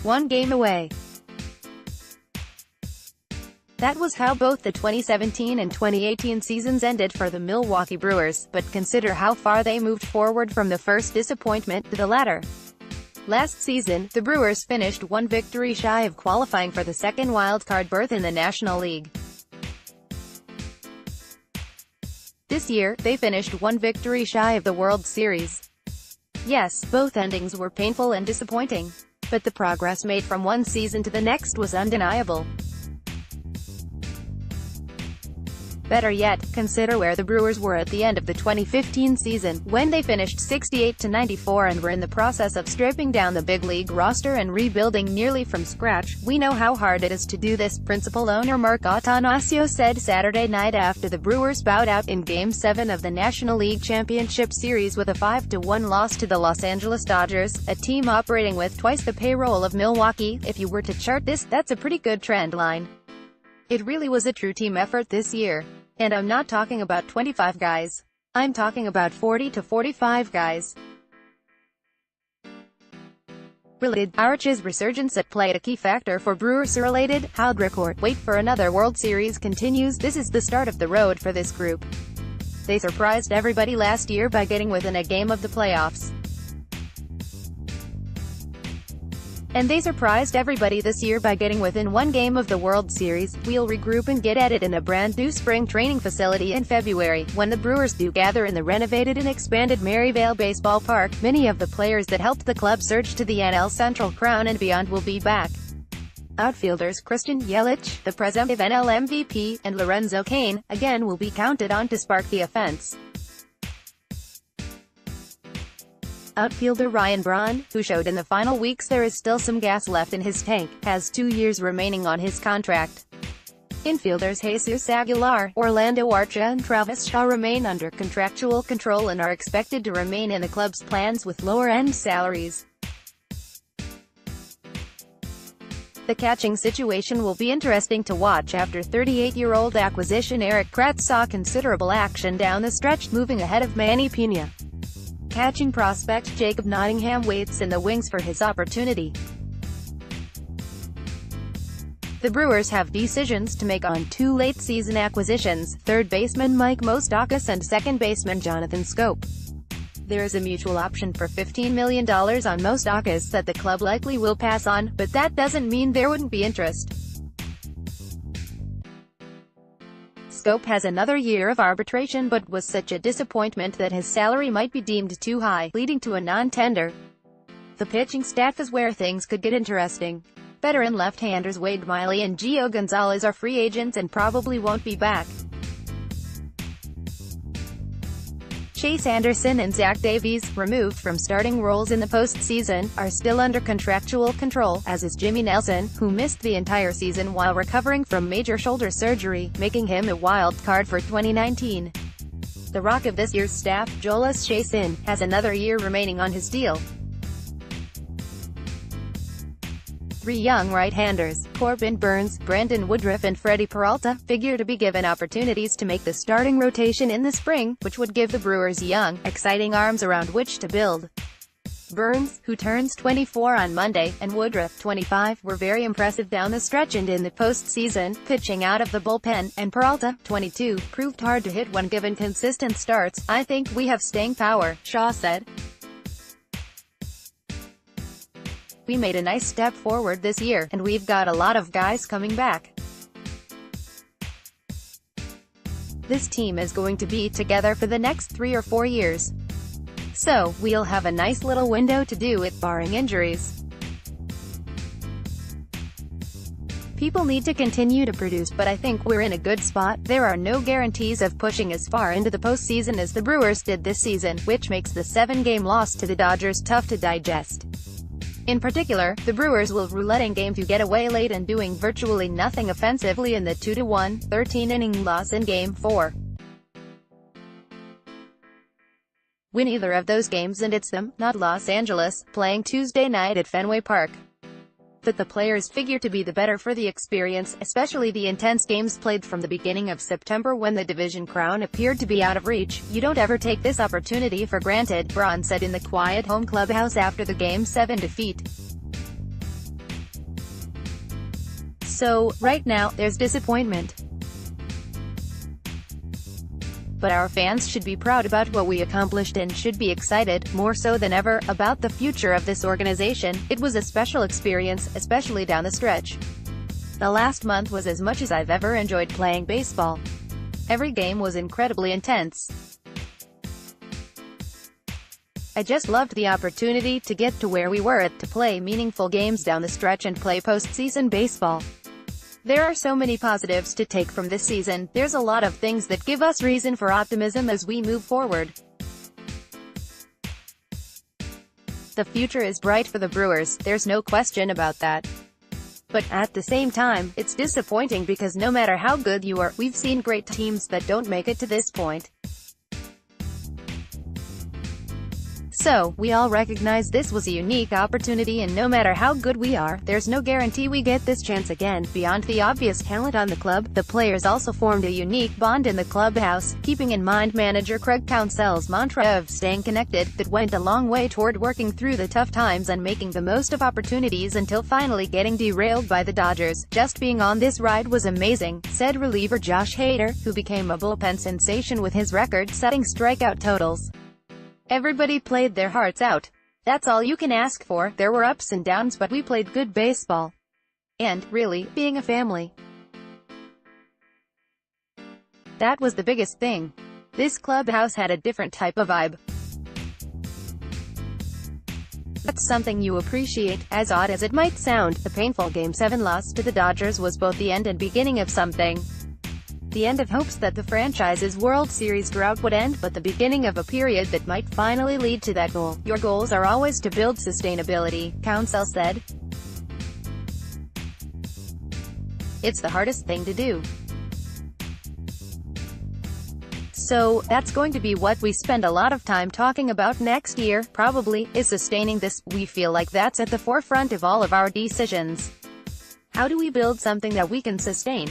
one game away. That was how both the 2017 and 2018 seasons ended for the Milwaukee Brewers, but consider how far they moved forward from the first disappointment to the latter. Last season, the Brewers finished one victory shy of qualifying for the second wildcard berth in the National League. This year, they finished one victory shy of the World Series. Yes, both endings were painful and disappointing. But the progress made from one season to the next was undeniable. Better yet, consider where the Brewers were at the end of the 2015 season, when they finished 68-94 and were in the process of stripping down the big league roster and rebuilding nearly from scratch. "We know how hard it is to do this," principal owner Mark Attanasio said Saturday night after the Brewers bowed out in Game 7 of the National League Championship Series with a 5-1 loss to the Los Angeles Dodgers, a team operating with twice the payroll of Milwaukee. "If you were to chart this, that's a pretty good trend line. It really was a true team effort this year. And I'm not talking about 25 guys. I'm talking about 40 to 45 guys. Related, Arch's resurgence at play, a key factor for Brewers related, Howard report. Wait for another World Series continues. This is the start of the road for this group. They surprised everybody last year by getting within a game of the playoffs. And they surprised everybody this year by getting within one game of the World Series. We'll regroup and get at it in a brand new spring training facility in February, when the Brewers do gather in the renovated and expanded Maryvale Baseball Park. Many of the players that helped the club surge to the NL Central crown and beyond will be back. Outfielders Christian Yelich, the presumptive NL MVP, and Lorenzo Cain, again will be counted on to spark the offense. Outfielder Ryan Braun, who showed in the final weeks there is still some gas left in his tank, has 2 years remaining on his contract. Infielders Jesus Aguilar, Orlando Arcia and Travis Shaw remain under contractual control and are expected to remain in the club's plans with lower-end salaries. The catching situation will be interesting to watch after 38-year-old acquisition Eric Kratz saw considerable action down the stretch, moving ahead of Manny Pena. Catching prospect Jacob Nottingham waits in the wings for his opportunity. The Brewers have decisions to make on 2 late-season acquisitions, third baseman Mike Moustakas and second baseman Jonathan Schoop. There is a mutual option for $15 million on Moustakas that the club likely will pass on, but that doesn't mean there wouldn't be interest. Schoop has another year of arbitration but was such a disappointment that his salary might be deemed too high, leading to a non-tender. The pitching staff is where things could get interesting. Veteran left-handers Wade Miley and Gio Gonzalez are free agents and probably won't be back. Chase Anderson and Zach Davies, removed from starting roles in the postseason, are still under contractual control, as is Jimmy Nelson, who missed the entire season while recovering from major shoulder surgery, making him a wild card for 2019. The rock of this year's staff, Jhoulys Chacin, has another year remaining on his deal. 3 young right-handers, Corbin Burns, Brandon Woodruff and Freddie Peralta, figure to be given opportunities to make the starting rotation in the spring, which would give the Brewers young, exciting arms around which to build. Burns, who turns 24 on Monday, and Woodruff, 25, were very impressive down the stretch and in the postseason, pitching out of the bullpen, and Peralta, 22, proved hard to hit when given consistent starts. "I think we have staying power," Shaw said. "We made a nice step forward this year, and we've got a lot of guys coming back. This team is going to be together for the next 3 or 4 years. So, we'll have a nice little window to do it, barring injuries. People need to continue to produce, but I think we're in a good spot. There are no guarantees of pushing as far into the postseason as the Brewers did this season, which makes the 7-game loss to the Dodgers tough to digest. In particular, the Brewers will roulette in Game 2, get away late and doing virtually nothing offensively in the 2-1, 13-inning loss in Game 4. Win either of those games and it's them, not Los Angeles, playing Tuesday night at Fenway Park. But the players figure to be the better for the experience, especially the intense games played from the beginning of September when the division crown appeared to be out of reach. "You don't ever take this opportunity for granted," Braun said in the quiet home clubhouse after the Game 7 defeat. So, right now, there's disappointment. But our fans should be proud about what we accomplished and should be excited, more so than ever, about the future of this organization. It was a special experience, especially down the stretch. The last month was as much as I've ever enjoyed playing baseball. Every game was incredibly intense. I just loved the opportunity to get to where we were to play meaningful games down the stretch and play postseason baseball. There are so many positives to take from this season. There's a lot of things that give us reason for optimism as we move forward. The future is bright for the Brewers, there's no question about that. But, at the same time, it's disappointing because no matter how good you are, we've seen great teams that don't make it to this point. So, we all recognize this was a unique opportunity, and no matter how good we are, there's no guarantee we get this chance again. Beyond the obvious talent on the club, the players also formed a unique bond in the clubhouse, keeping in mind manager Craig Counsell's mantra of staying connected, that went a long way toward working through the tough times and making the most of opportunities until finally getting derailed by the Dodgers. Just being on this ride was amazing, said reliever Josh Hader, who became a bullpen sensation with his record-setting strikeout totals. Everybody played their hearts out. That's all you can ask for. There were ups and downs, but we played good baseball. And, really, being a family. That was the biggest thing. This clubhouse had a different type of vibe. That's something you appreciate. As odd as it might sound, the painful Game 7 loss to the Dodgers was both the end and beginning of something. The end of hopes that the franchise's World Series drought would end, but the beginning of a period that might finally lead to that goal. Your goals are always to build sustainability, Counsell said. It's the hardest thing to do. So, that's going to be what we spend a lot of time talking about next year, probably, is sustaining this. We feel like that's at the forefront of all of our decisions. How do we build something that we can sustain?